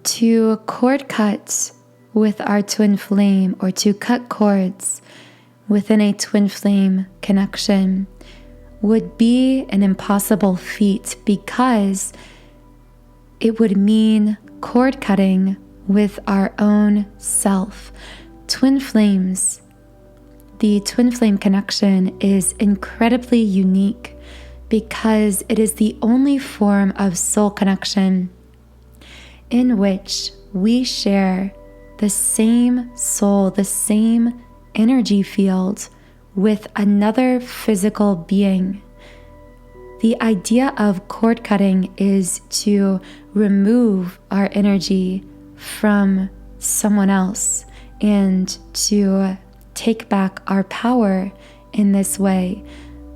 To cord cut with our twin flame, or to cut cords within a twin flame connection, would be an impossible feat, because it would mean cord cutting with our own self. Twin flames, the twin flame connection, is incredibly unique because it is the only form of soul connection in which we share the same soul, the same energy field with another physical being. The idea of cord cutting is to remove our energy from someone else and to take back our power in this way.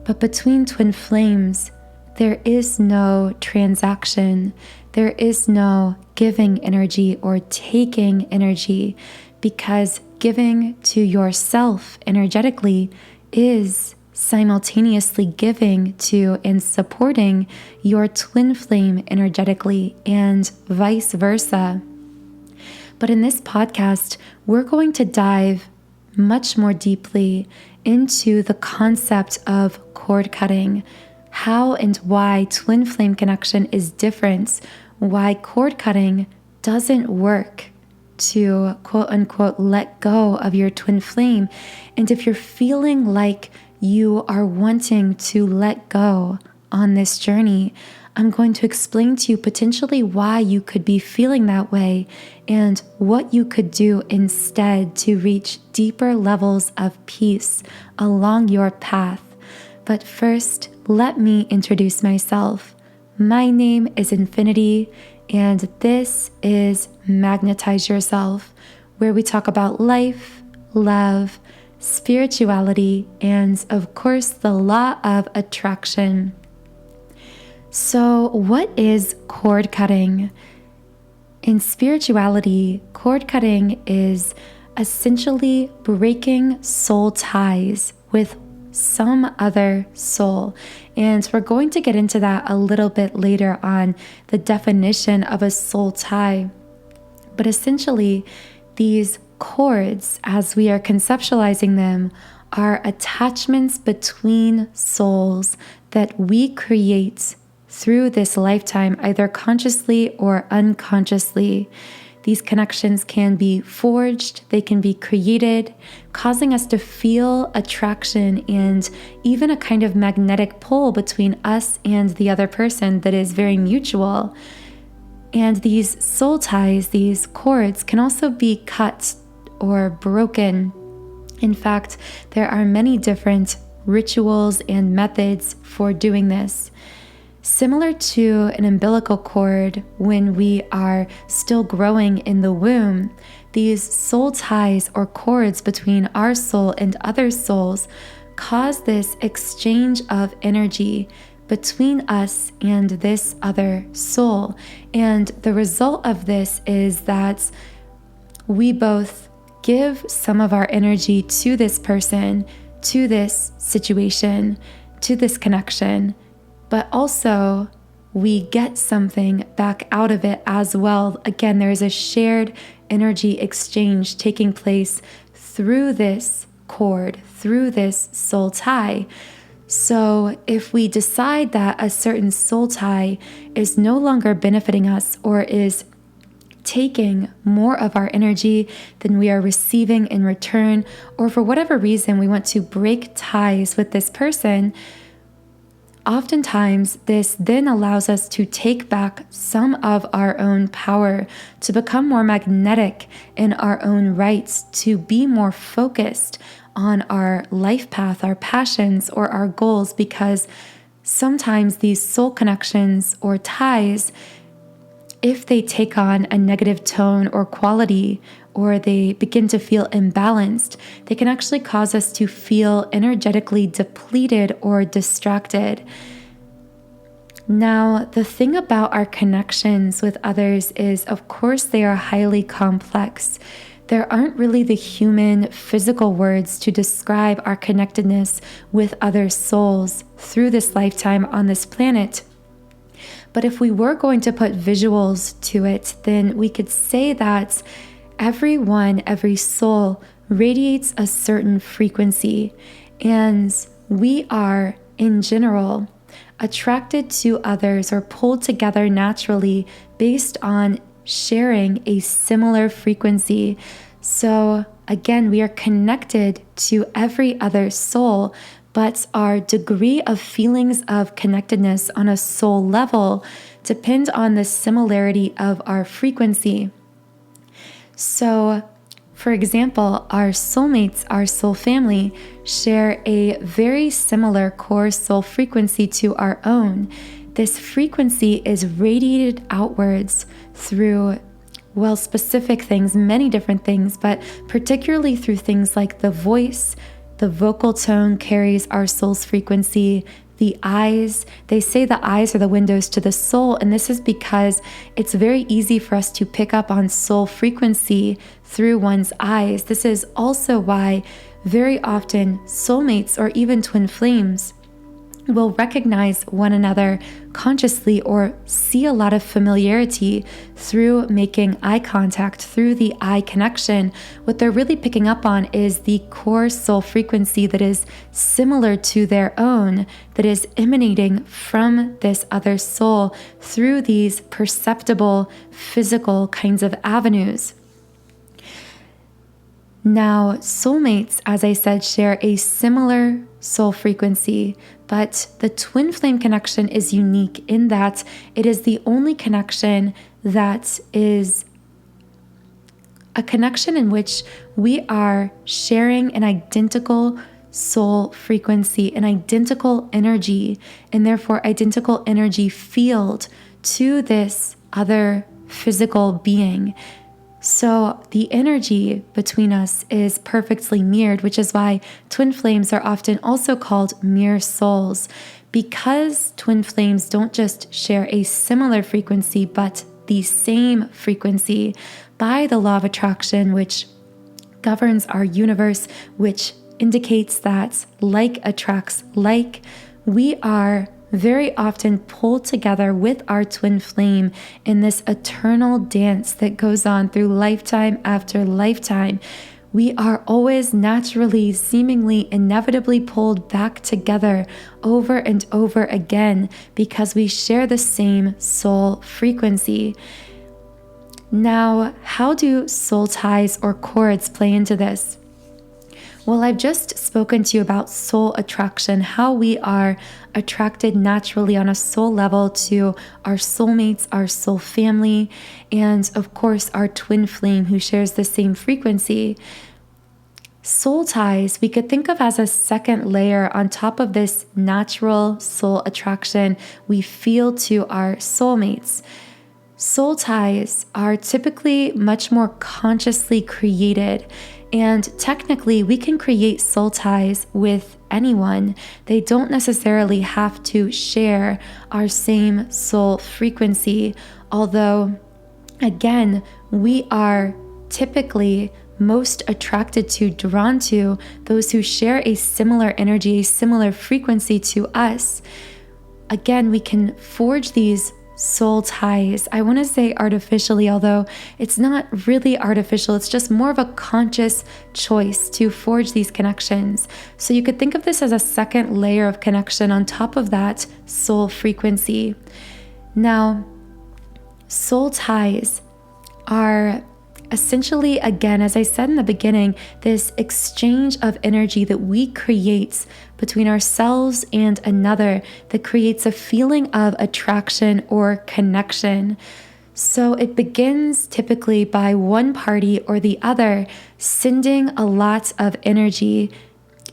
But between twin flames, there is no transaction. There is no giving energy or taking energy, because giving to yourself energetically is simultaneously giving to and supporting your twin flame energetically, and vice versa. But in this podcast, we're going to dive much more deeply into the concept of cord cutting, how and why twin flame connection is different, why cord cutting doesn't work to quote unquote let go of your twin flame. And if you're feeling like you are wanting to let go on this journey, I'm going to explain to you potentially why you could be feeling that way and what you could do instead to reach deeper levels of peace along your path. But first, let me introduce myself. My name is Infinity, and this is Magnetize Yourself, where we talk about life, love, spirituality, and of course, the law of attraction. So, what is cord cutting? In spirituality, cord cutting is essentially breaking soul ties with some other soul. And we're going to get into that a little bit later on, the definition of a soul tie. But essentially, these cords, as we are conceptualizing them, are attachments between souls that we create through this lifetime, either consciously or unconsciously. These connections can be forged, they can be created, causing us to feel attraction and even a kind of magnetic pull between us and the other person that is very mutual. And these soul ties, these cords, can also be cut or broken. In fact, there are many different rituals and methods for doing this. Similar to an umbilical cord, when we are still growing in the womb, these soul ties or cords between our soul and other souls cause this exchange of energy between us and this other soul. And the result of this is that we both give some of our energy to this person, to this situation, to this connection, but also we get something back out of it as well. Again, there is a shared energy exchange taking place through this cord, through this soul tie. So if we decide that a certain soul tie is no longer benefiting us or is taking more of our energy than we are receiving in return, or for whatever reason we want to break ties with this person, oftentimes this then allows us to take back some of our own power, to become more magnetic in our own rights, to be more focused on our life path, our passions, or our goals, because sometimes these soul connections or ties, if they take on a negative tone or quality, or they begin to feel imbalanced, they can actually cause us to feel energetically depleted or distracted. Now, the thing about our connections with others is, of course, they are highly complex. There aren't really the human physical words to describe our connectedness with other souls through this lifetime on this planet. But if we were going to put visuals to it, then we could say that every soul radiates a certain frequency, and we are, in general, attracted to others or pulled together naturally based on sharing a similar frequency. So again, we are connected to every other soul, but our degree of feelings of connectedness on a soul level depends on the similarity of our frequency. So, for example, our soulmates, our soul family, share a very similar core soul frequency to our own. This frequency is radiated outwards through, well, specific things, many different things, but particularly through things like the voice. The vocal tone carries our soul's frequency. The eyes, they say the eyes are the windows to the soul, and this is because it's very easy for us to pick up on soul frequency through one's eyes. This is also why very often soulmates or even twin flames will recognize one another consciously or see a lot of familiarity through making eye contact, through the eye connection. What they're really picking up on is the core soul frequency that is similar to their own, that is emanating from this other soul through these perceptible physical kinds of avenues. Now, soulmates, as I said, share a similar soul frequency, but the twin flame connection is unique in that it is the only connection that is a connection in which we are sharing an identical soul frequency, an identical energy, and therefore identical energy field to this other physical being. So the energy between us is perfectly mirrored, which is why twin flames are often also called mirror souls, because twin flames don't just share a similar frequency, but the same frequency by the law of attraction, which governs our universe, which indicates that like attracts like. We are very often pulled together with our twin flame in this eternal dance that goes on through lifetime after lifetime. We are always naturally, seemingly, inevitably pulled back together over and over again because we share the same soul frequency. Now, how do soul ties or cords play into this? Well, I've just spoken to you about soul attraction, how we are attracted naturally on a soul level to our soulmates, our soul family, and of course, our twin flame who shares the same frequency. Soul ties, we could think of as a second layer on top of this natural soul attraction we feel to our soulmates. Soul ties are typically much more consciously created. And technically, we can create soul ties with anyone. They don't necessarily have to share our same soul frequency, although, again, we are typically most attracted to, drawn to those who share a similar energy, a similar frequency to us. Again, we can forge these soul ties. I want to say artificially, although it's not really artificial. It's just more of a conscious choice to forge these connections. So you could think of this as a second layer of connection on top of that soul frequency. Now, soul ties are essentially, again, as I said in the beginning, this exchange of energy that we create between ourselves and another that creates a feeling of attraction or connection. So it begins typically by one party or the other sending a lot of energy,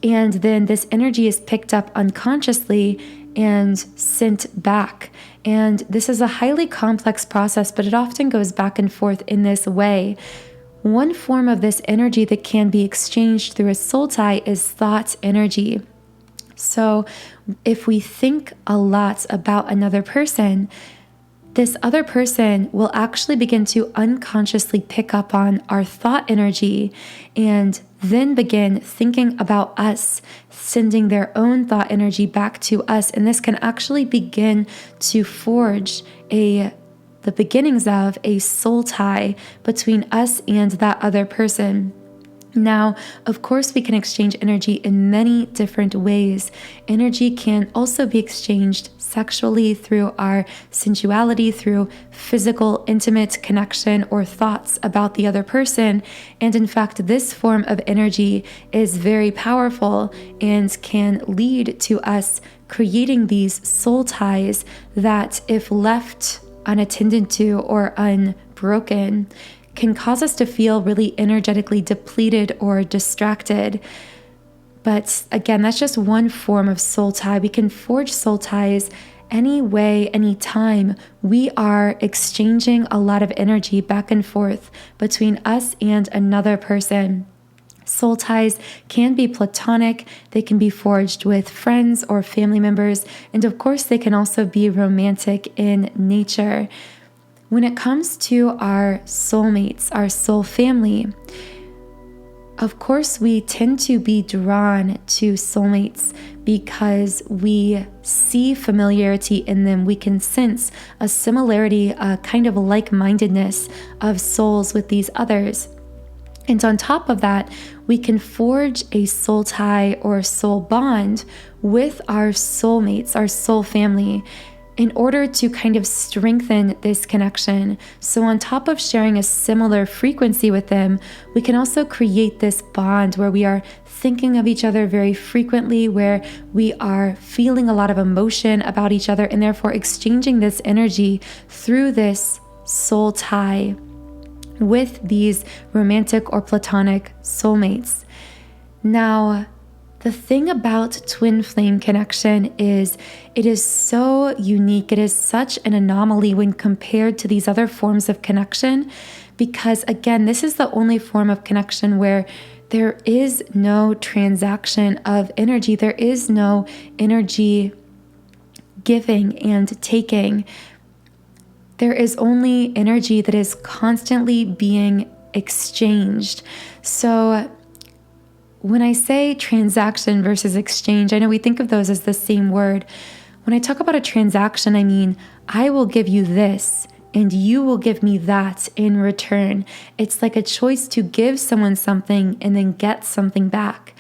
and then this energy is picked up unconsciously and sent back. And this is a highly complex process, but it often goes back and forth in this way. One form of this energy that can be exchanged through a soul tie is thought energy. So if we think a lot about another person, this other person will actually begin to unconsciously pick up on our thought energy and then begin thinking about us, sending their own thought energy back to us. And this can actually begin to forge the beginnings of a soul tie between us and that other person. Now, of course, we can exchange energy in many different ways. Energy can also be exchanged sexually through our sensuality, through physical, intimate connection or thoughts about the other person. And in fact, this form of energy is very powerful and can lead to us creating these soul ties that, if left unattended to or unbroken, can cause us to feel really energetically depleted or distracted. But again, that's just one form of soul tie. We can forge soul ties any way, any time we are exchanging a lot of energy back and forth between us and another person. Soul ties can be platonic, they can be forged with friends or family members, and of course they can also be romantic in nature. When it comes to our soulmates, our soul family, of course, we tend to be drawn to soulmates because we see familiarity in them. We can sense a similarity, a kind of like-mindedness of souls with these others. And on top of that, we can forge a soul tie or soul bond with our soulmates, our soul family, in order to kind of strengthen this connection. So on top of sharing a similar frequency with them, we can also create this bond where we are thinking of each other very frequently, where we are feeling a lot of emotion about each other, and therefore exchanging this energy through this soul tie with these romantic or platonic soulmates. Now, the thing about twin flame connection is it is so unique. It is such an anomaly when compared to these other forms of connection, because again, this is the only form of connection where there is no transaction of energy. There is no energy giving and taking. There is only energy that is constantly being exchanged. So when I say transaction versus exchange, I know we think of those as the same word. When I talk about a transaction, I mean, I will give you this and you will give me that in return. It's like a choice to give someone something and then get something back.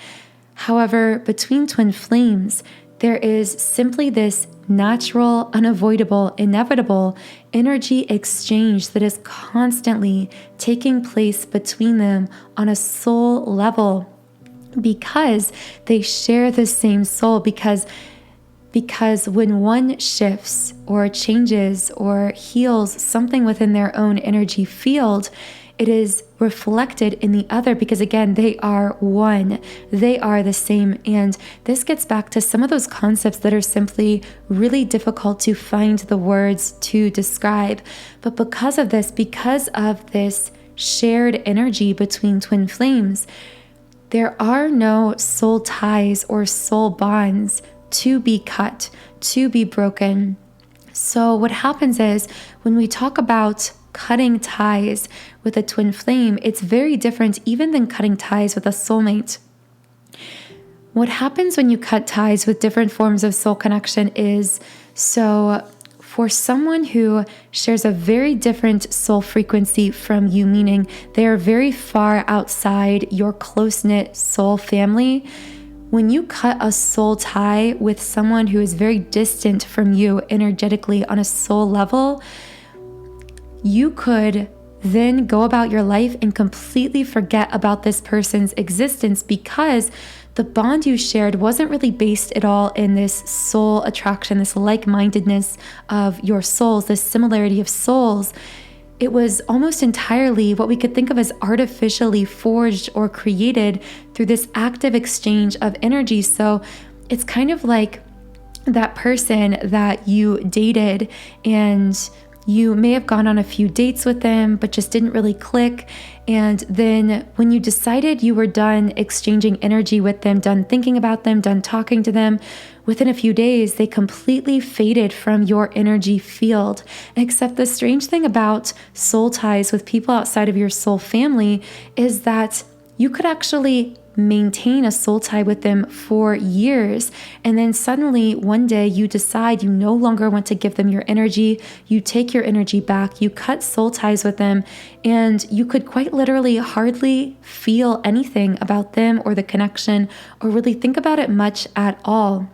However, between twin flames, there is simply this natural, unavoidable, inevitable energy exchange that is constantly taking place between them on a soul level, because they share the same soul, because when one shifts or changes or heals something within their own energy field, it is reflected in the other, because again, they are one, they are the same. And this gets back to some of those concepts that are simply really difficult to find the words to describe. But because of this shared energy between twin flames, there are no soul ties or soul bonds to be cut, to be broken. So what happens is when we talk about cutting ties with a twin flame, it's very different even than cutting ties with a soulmate. What happens when you cut ties with different forms of soul connection is, so for someone who shares a very different soul frequency from you, meaning they are very far outside your close-knit soul family, when you cut a soul tie with someone who is very distant from you energetically on a soul level, you could then go about your life and completely forget about this person's existence, because the bond you shared wasn't really based at all in this soul attraction, this like-mindedness of your souls, this similarity of souls. It was almost entirely what we could think of as artificially forged or created through this active exchange of energy. So it's kind of like that person that you dated, and you may have gone on a few dates with them, but just didn't really click. And then when you decided you were done exchanging energy with them, done thinking about them, done talking to them, within a few days, they completely faded from your energy field. Except the strange thing about soul ties with people outside of your soul family is that you could actually maintain a soul tie with them for years. And then suddenly one day you decide you no longer want to give them your energy. You take your energy back, you cut soul ties with them, and you could quite literally hardly feel anything about them or the connection or really think about it much at all.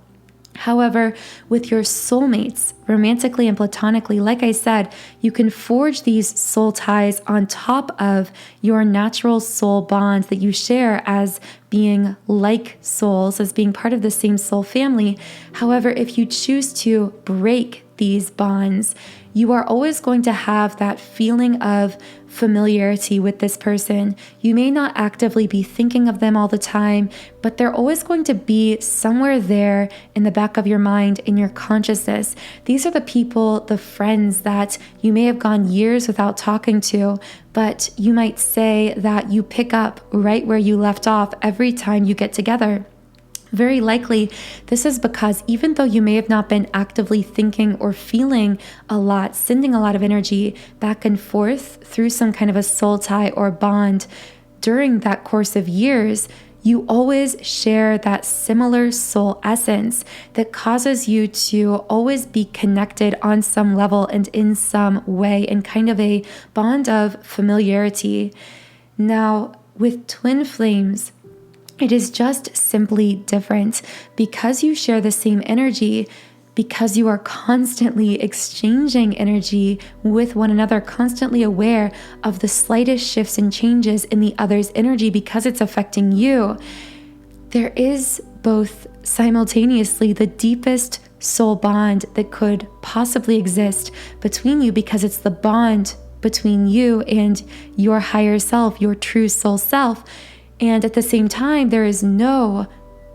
However, with your soulmates, romantically and platonically, like I said, you can forge these soul ties on top of your natural soul bonds that you share as being like souls, as being part of the same soul family. However, if you choose to break these bonds, you are always going to have that feeling of familiarity with this person. You may not actively be thinking of them all the time, but they're always going to be somewhere there in the back of your mind, in your consciousness. These are the people, the friends that you may have gone years without talking to, but you might say that you pick up right where you left off every time you get together. Very likely, this is because even though you may have not been actively thinking or feeling a lot, sending a lot of energy back and forth through some kind of a soul tie or bond during that course of years, you always share that similar soul essence that causes you to always be connected on some level and in some way, in kind of a bond of familiarity. Now, with twin flames, it is just simply different because you share the same energy, because you are constantly exchanging energy with one another, constantly aware of the slightest shifts and changes in the other's energy because it's affecting you. There is both simultaneously the deepest soul bond that could possibly exist between you because it's the bond between you and your higher self, your true soul self. And at the same time, there is no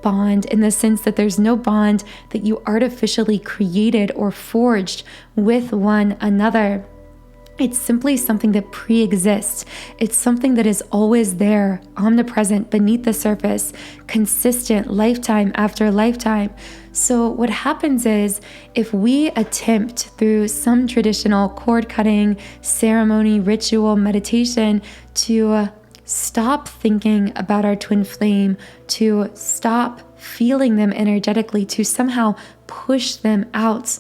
bond in the sense that there's no bond that you artificially created or forged with one another. It's simply something that pre-exists. It's something that is always there, omnipresent, beneath the surface, consistent, lifetime after lifetime. So what happens is, if we attempt through some traditional cord cutting, ceremony, ritual, meditation to stop thinking about our twin flame, to stop feeling them energetically, to somehow push them out,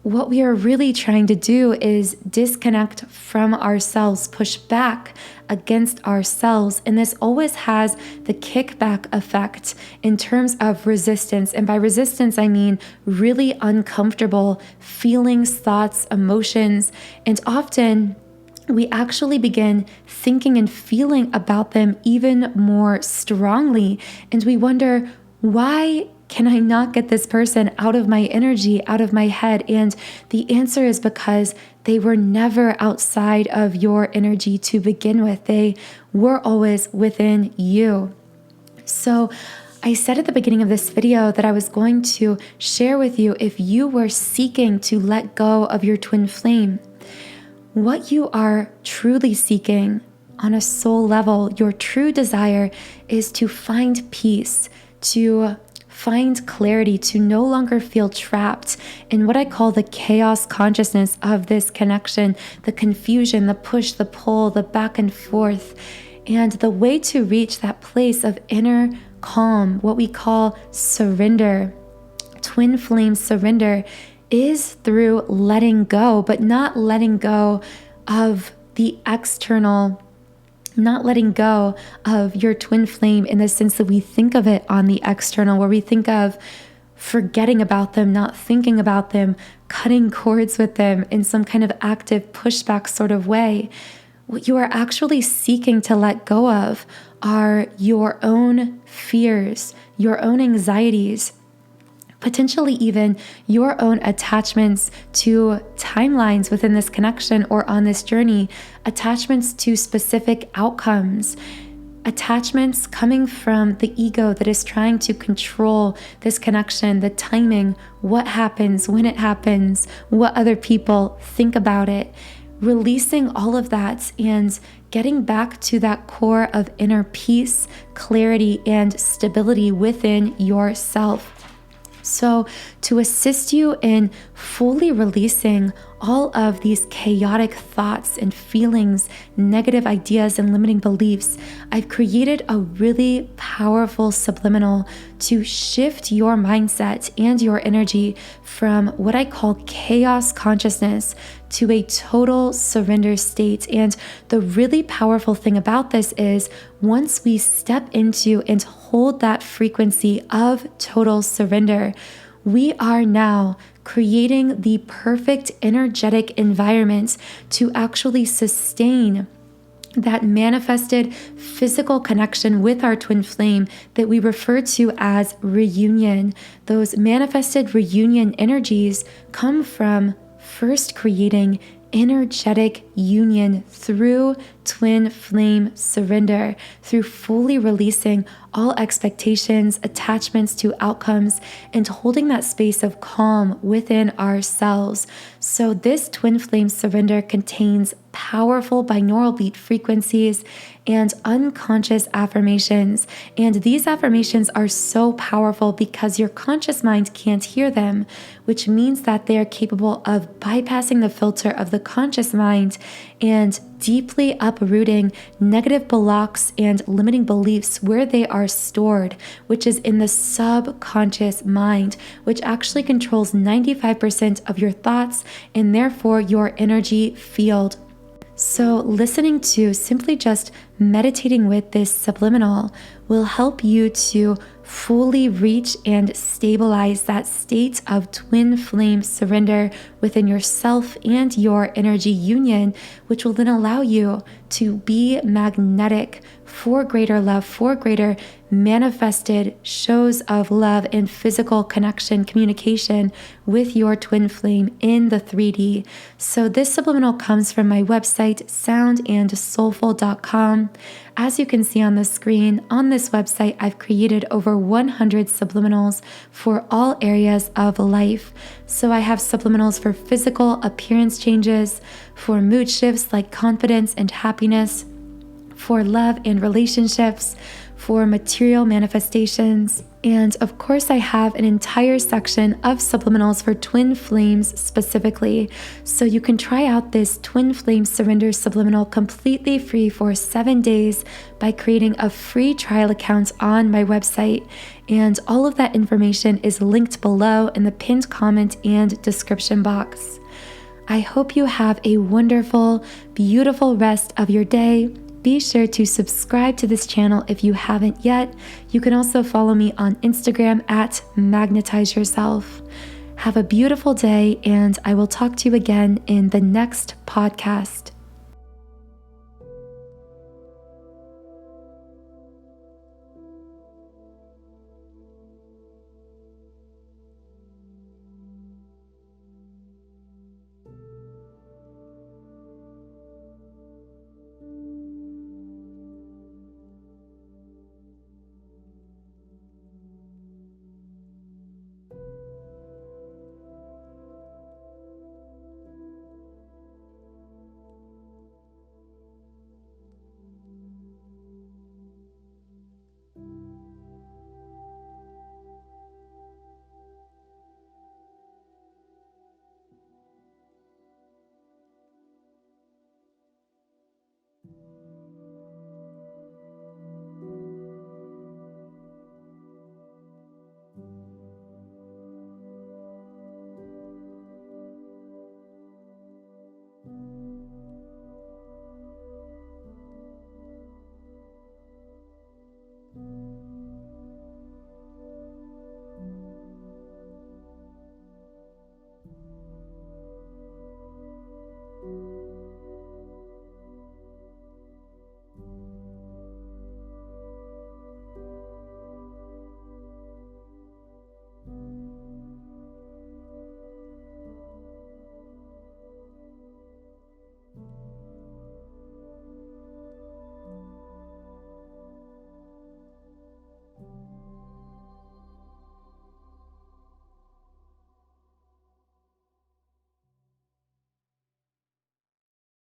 what we are really trying to do is disconnect from ourselves, push back against ourselves. And this always has the kickback effect in terms of resistance. And by resistance, I mean really uncomfortable feelings, thoughts, emotions, and often we actually begin thinking and feeling about them even more strongly. And we wonder, why can I not get this person out of my energy, out of my head? And the answer is because they were never outside of your energy to begin with. They were always within you. So I said at the beginning of this video that I was going to share with you, if you were seeking to let go of your twin flame, what you are truly seeking on a soul level, your true desire is to find peace, to find clarity, to no longer feel trapped in what I call the chaos consciousness of this connection, the confusion, the push, the pull, the back and forth. And the way to reach that place of inner calm, what we call surrender, twin flame surrender, is through letting go, but not letting go of the external, not letting go of your twin flame in the sense that we think of it on the external, where we think of forgetting about them, not thinking about them, cutting cords with them in some kind of active pushback sort of way. What you are actually seeking to let go of are your own fears, your own anxieties, potentially even your own attachments to timelines within this connection or on this journey, attachments to specific outcomes, attachments coming from the ego that is trying to control this connection, the timing, what happens, when it happens, what other people think about it, releasing all of that and getting back to that core of inner peace, clarity, and stability within yourself. So to assist you in fully releasing all of these chaotic thoughts and feelings, negative ideas and limiting beliefs, I've created a really powerful subliminal to shift your mindset and your energy from what I call chaos consciousness to a total surrender state. And the really powerful thing about this is once we step into and hold that frequency of total surrender, we are now creating the perfect energetic environment to actually sustain that manifested physical connection with our twin flame that we refer to as reunion. Those manifested reunion energies come from first creating energetic union through twin flame surrender, through fully releasing all expectations, attachments to outcomes, and holding that space of calm within ourselves. So this twin flame surrender contains powerful binaural beat frequencies and unconscious affirmations. And these affirmations are so powerful because your conscious mind can't hear them, which means that they are capable of bypassing the filter of the conscious mind and deeply uprooting negative blocks and limiting beliefs where they are stored, which is in the subconscious mind, which actually controls 95% of your thoughts and therefore your energy field. So listening to, simply just meditating with this subliminal will help you to fully reach and stabilize that state of twin flame surrender within yourself and your energy union, which will then allow you to be magnetic for greater love, for greater manifested shows of love and physical connection, communication with your twin flame in the 3D. So this subliminal comes from my website, soundandsoulful.com. As you can see on the screen, on this website, I've created over 100 subliminals for all areas of life. So I have subliminals for physical appearance changes, for mood shifts like confidence and happiness, for love and relationships, for material manifestations. And of course, I have an entire section of subliminals for twin flames specifically. So you can try out this twin flame surrender subliminal completely free for 7 days by creating a free trial account on my website. And all of that information is linked below in the pinned comment and description box. I hope you have a wonderful, beautiful rest of your day. Be sure to subscribe to this channel if you haven't yet. You can also follow me on Instagram at Magnetize Yourself. Have a beautiful day, and I will talk to you again in the next podcast.